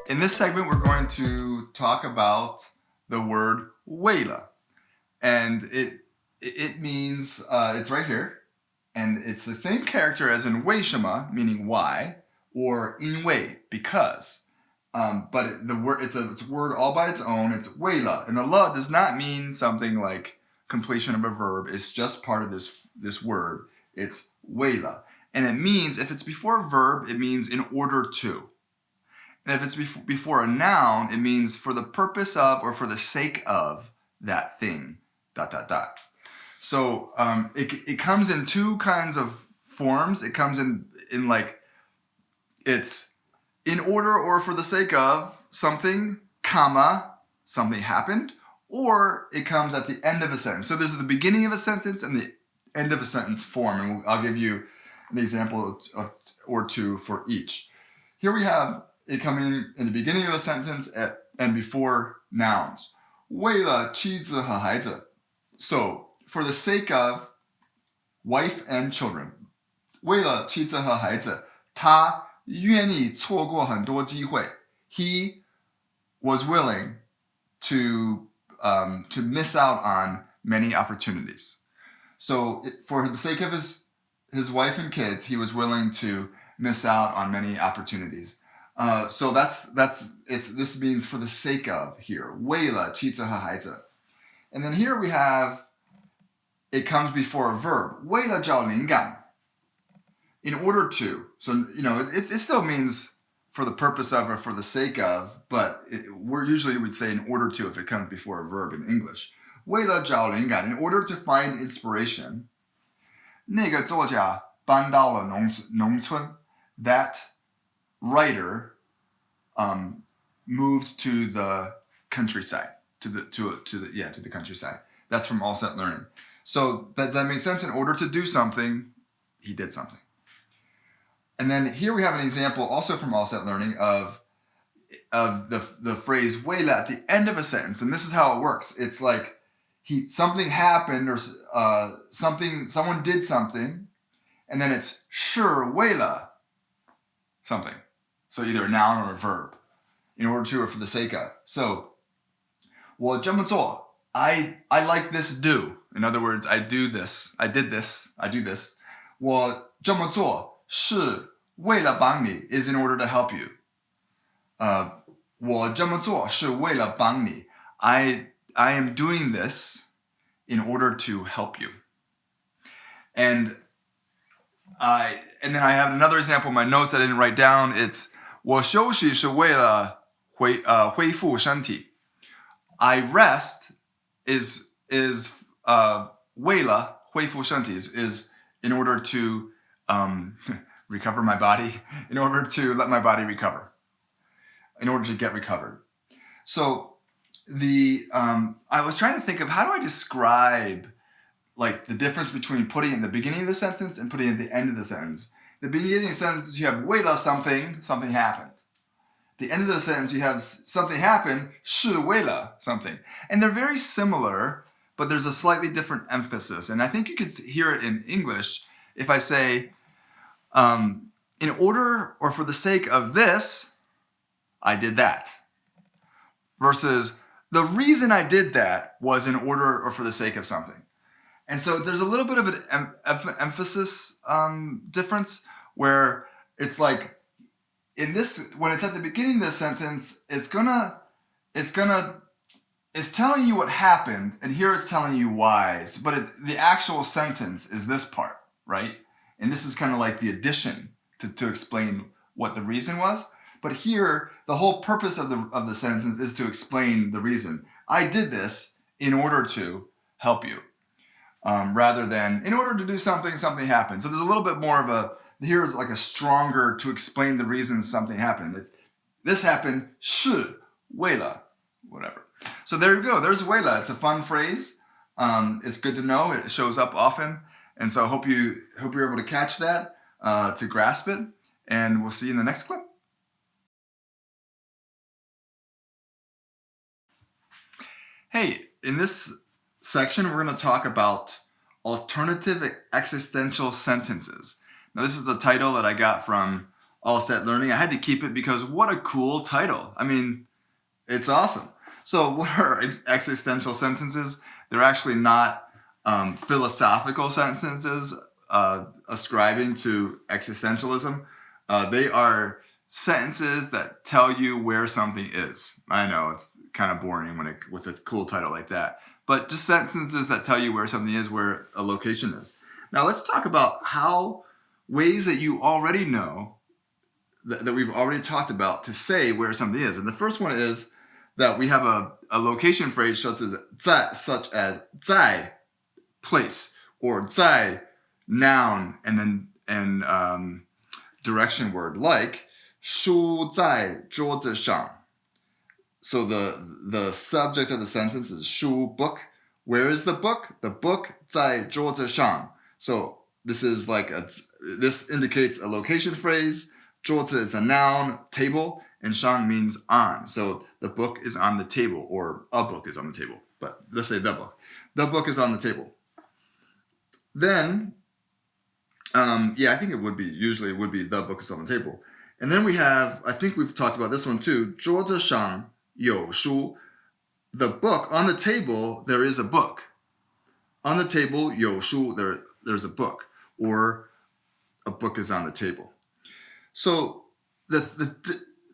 In this segment, we're going to talk about the word wèile. And it means, it's right here, and it's the same character as in 为什么, meaning why, or 因为, because. But the word it's a word all by its own. It's 为了, and the la does not mean something like completion of a verb. It's just part of this word. It's 为了, and it means if it's before a verb, it means in order to. And if it's before a noun, it means for the purpose of or for the sake of that thing. ... So it comes in two kinds of forms. It comes in like it's in order or for the sake of something, comma, something happened, or it comes at the end of a sentence. So there's the beginning of a sentence and the end of a sentence form, and I'll give you an example or two for each. Here we have it coming in the beginning of a sentence and before nouns. 为了妻子和孩子. So, for the sake of wife and children. 为了妻子和孩子, 他愿意错过很多机会. He was willing to miss out on many opportunities. So, for the sake of his wife and kids, he was willing to miss out on many opportunities. So this means for the sake of here. 为了妻子和孩子. And then here we have, it comes before a verb. 为了找灵感. In order to. So, it still means for the purpose of or for the sake of, but we're usually would say in order to if it comes before a verb in English. 为了找灵感. In order to find inspiration. 那个作家搬到了农村. That writer moved to the countryside, to the countryside. That's from All Set Learning. So does that make sense? In order to do something, he did something. And then here we have an example also from All Set Learning of the phrase 为了 at the end of a sentence, and this is how it works. It's like something happened or someone did something, and then it's 是为了 something. So either a noun or a verb, in order to or for the sake of. So, 我这么做, I like this do. In other words, I do this, I did this, I do this. 我这么做是为了帮你 is in order to help you. 我这么做是为了帮你. I am doing this in order to help you. And then I have another example in my notes I didn't write down. It's 我休息是为了恢复身体. I rest is 为了恢复身体 is in order to recover my body, in order to let my body recover, in order to get recovered. So I was trying to think of how do I describe like the difference between putting it in the beginning of the sentence and putting it at the end of the sentence. The beginning of the sentence, you have 为了 something happened. At the end of the sentence, you have something happened, 是为了 something. And they're very similar, but there's a slightly different emphasis. And I think you could hear it in English if I say, in order or for the sake of this, I did that. Versus, the reason I did that was in order or for the sake of something. And so there's a little bit of an emphasis difference where it's like in this, when it's at the beginning of the sentence, it's telling you what happened, and here it's telling you why. But the actual sentence is this part, right? And this is kind of like the addition to explain what the reason was. But here, the whole purpose of the sentence is to explain the reason. I did this in order to help you. Rather than in order to do something happened. So there's a little bit more of here's like a stronger to explain the reason something happened. This happened 是为了 whatever. So there you go. There's 为了. It's a fun phrase. It's good to know. It shows up often. And so I hope you're able to catch that, to grasp it. And we'll see you in the next clip. Hey, in this section, we're going to talk about alternative existential sentences. Now, this is the title that I got from All Set Learning. I had to keep it because what a cool title. I mean, it's awesome. So what are existential sentences? They're actually not philosophical sentences ascribing to existentialism. They are sentences that tell you where something is. I know it's kind of boring with a cool title like that, but just sentences that tell you where something is, where a location is. Now let's talk about ways that you already know that we've already talked about to say where something is. And the first one is that we have a location phrase such as 在 place, or 在 noun, and direction word, like 书在桌子上. So the subject of the sentence is 书 book. Where is the book? The book 在桌子上. So this indicates a location phrase. 桌子 is a noun, table, and 上 means on. So the book is on the table, or a book is on the table. But let's say the book. The book is on the table. Then, I think usually it would be the book is on the table. And then we have, I think we've talked about this one too, 桌子上有书. The book, on the table, there is a book. On the table, 有书, there's a book, or a book is on the table. So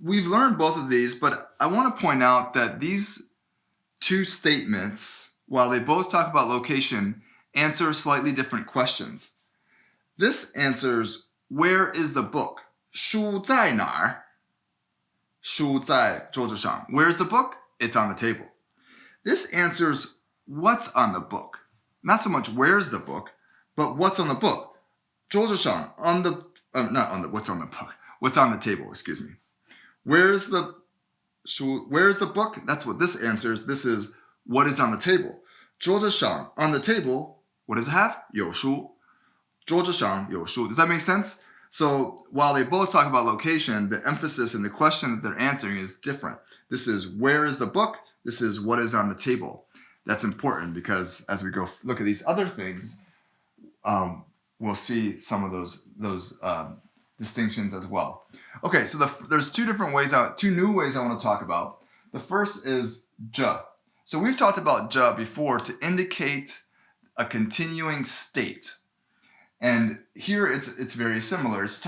we've learned both of these, but I want to point out that these two statements, while they both talk about location, answer slightly different questions. This answers, where is the book? 书在哪儿? 书在桌子上. Where's the book? It's on the table. This answers, what's on the book? Not so much where's the book, but what's on the book? 桌子上, what's on the book? What's on the table, excuse me. Where's the book? That's what this answers. This is what is on the table. 桌子上, on the table, what does it have? 有书. 桌子上有书. Does that make sense? So while they both talk about location, the emphasis in the question that they're answering is different. This is where is the book? This is what is on the table. That's important because as we go look at these other things, we'll see some of those distinctions as well. Okay, so there's two new ways I want to talk about. The first is 着. So we've talked about 着 before to indicate a continuing state. And here it's very similar. It's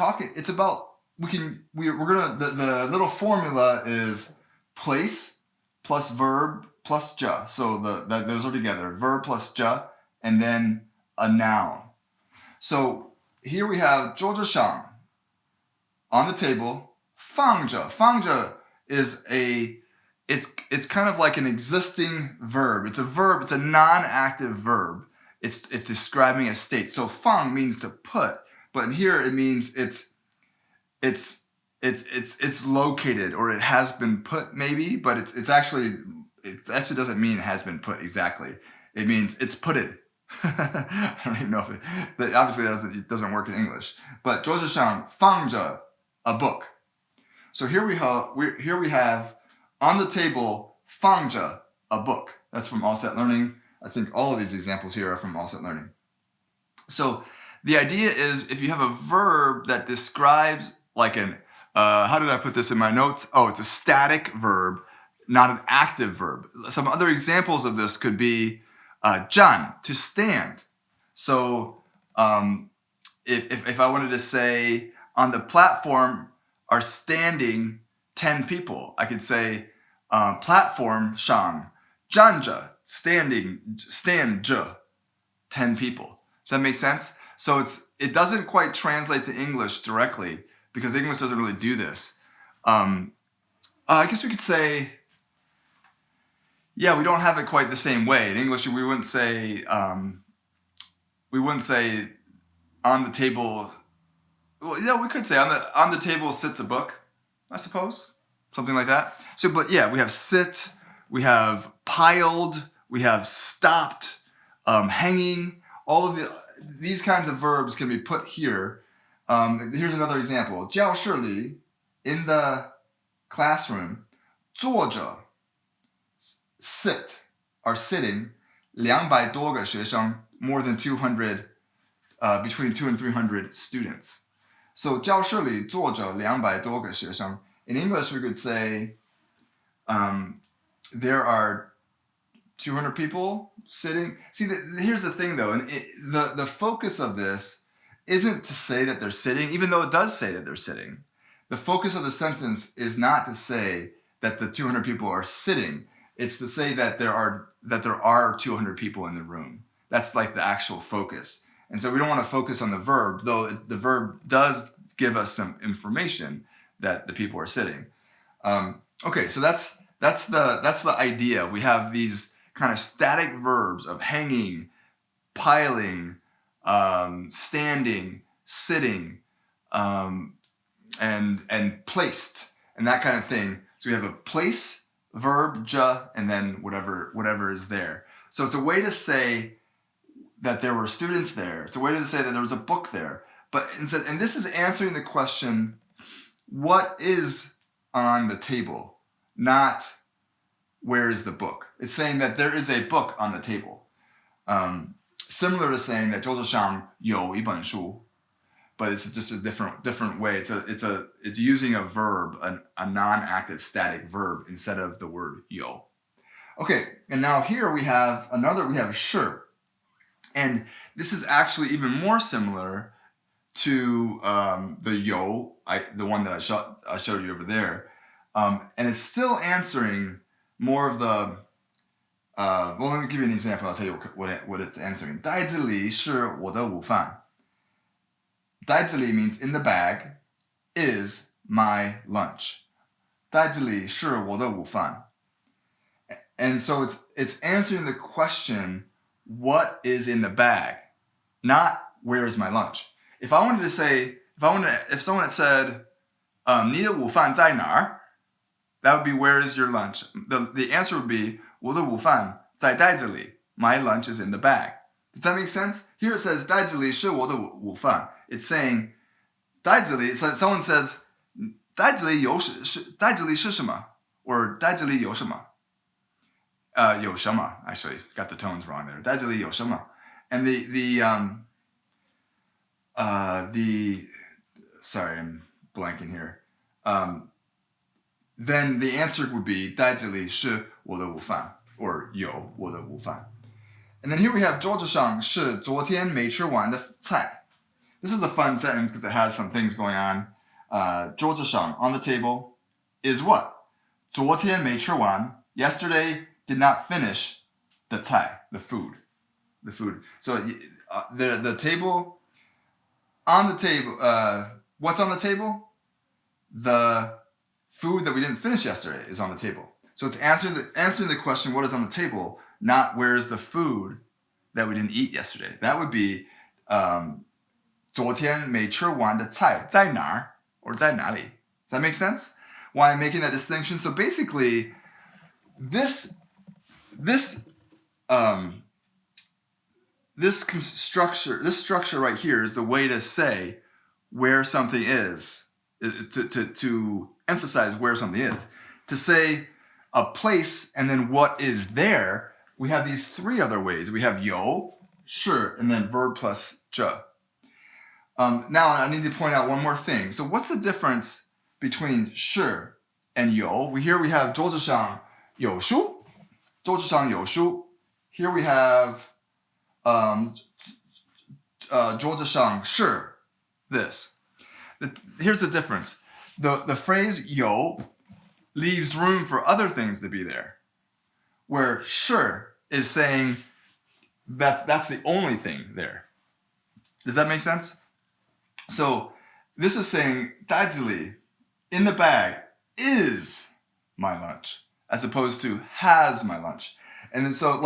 about the little formula is place plus verb plus 着. So those are together. Verb plus 着, and then a noun. So here we have 桌子上, on the table. 放着. 放着 is it's kind of like an existing verb. It's a verb. It's a non-active verb. It's describing a state. So 放 means to put, but here it means it's located, or it has been put maybe, but it actually doesn't mean it has been put exactly. It means it's putted. I don't even know if obviously it doesn't work in English. But 桌子上放着 a book. So here we have on the table 放着 a book. That's from All Set Learning. I think all of these examples here are from All Set Learning. So the idea is if you have a verb that describes like how did I put this in my notes? Oh, it's a static verb, not an active verb. Some other examples of this could be 站, to stand. So if I wanted to say on the platform are standing 10 people, I could say platform 上站着, stand 着 10 people. Does that make sense? So it doesn't quite translate to English directly because English doesn't really do this. I guess we could say, we don't have it quite the same way. In English, we wouldn't say on the table. Well, yeah, we could say on the table sits a book, I suppose, something like that. So, but we have sit, we have piled, we have stopped, hanging. All of these kinds of verbs can be put here. Here's another example. 教室里, in the classroom, 坐着, sit, are sitting, 200多个学生, more than 200, between 200 and 300 students. So 教室里坐着200多个学生. In English, we could say there are 200 people sitting. See, here's the thing though, and the focus of this isn't to say that they're sitting, even though it does say that they're sitting. The focus of the sentence is not to say that the 200 people are sitting. It's to say that there are 200 people in the room. That's like the actual focus. And so we don't want to focus on the verb, though the verb does give us some information that the people are sitting. Okay, so that's the idea. We have these kind of static verbs of hanging, piling, standing, sitting, and placed, and that kind of thing. So we have a place, verb, and then whatever is there. So it's a way to say that there were students there. It's a way to say that there was a book there. But instead, and this is answering the question, what is on the table? Not where is the book? It's saying that there is a book on the table. Similar to saying that 桌子上有一本书, but it's just a different way. It's using a verb, a non-active static verb instead of the word 有. Okay, and now here we have 是. And this is actually even more similar to the 有, the one that I showed you over there. And it's still answering more of the well, let me give you an example. I'll tell you what it's answering. 袋子里是我的午饭. 袋子里 means in the bag, is my lunch. 袋子里是我的午饭. And so it's answering the question, what is in the bag, not where is my lunch. If someone had said, 你的午饭在哪儿? That would be, where is your lunch? The answer would be, 我的午饭在袋子里. My lunch is in the bag. Does that make sense? Here it says, 袋子里是我的午饭. It's saying, 袋子里, so someone says, 袋子里是什么? Or 袋子里有什么? 有什么, actually, got the tones wrong there. 袋子里有什么? And sorry, I'm blanking here. Then the answer would be 袋子里是我的午饭, or 有我的午饭. And then here we have 桌子上是昨天没吃完的菜. This is a fun sentence because it has some things going on. 桌子上, on the table, is what? 昨天没吃完, yesterday did not finish the 菜, the food. So the table, on the table, what's on the table? The food that we didn't finish yesterday is on the table. So it's answering the question, what is on the table, not where's the food that we didn't eat yesterday. That would be 昨天没吃完的菜在哪儿 or 在哪里. Does that make sense? Why I'm making that distinction? So basically, this structure right here is the way to say where something is, to emphasize where something is. To say a place and then what is there, we have these three other ways. We have 有, 是, and then verb plus 这. Now I need to point out one more thing. So what's the difference between 是 and 有? Here we have 桌子上有书, 桌子上有书. Here we have 桌子上是 this. Here's the difference. The phrase 有 leaves room for other things to be there, where 是 is saying that's the only thing there. Does that make sense? So this is saying 袋子里, in the bag, is my lunch, as opposed to has my lunch. And then so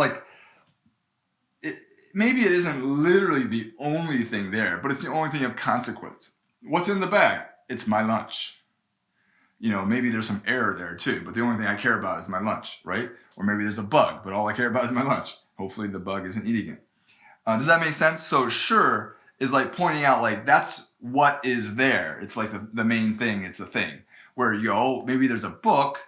maybe it isn't literally the only thing there, but it's the only thing of consequence. What's in the bag? It's my lunch. Maybe there's some error there too, but the only thing I care about is my lunch, right? Or maybe there's a bug, but all I care about is my lunch. Hopefully the bug isn't eating it. Does that make sense? So sure is like pointing out that's what is there. It's like the main thing, it's the thing. Where 有, maybe there's a book,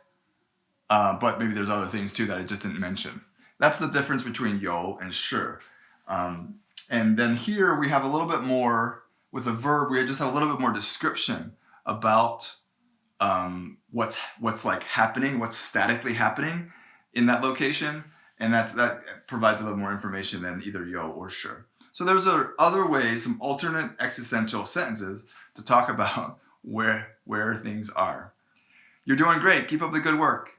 but maybe there's other things too that I just didn't mention. That's the difference between 有 and 是. And then here we have a little bit more with a verb, we just have a little bit more description about what's like happening, what's statically happening in that location, and that provides a little more information than either yo or sure. So those are other ways, some alternate existential sentences to talk about where things are. You're doing great. Keep up the good work.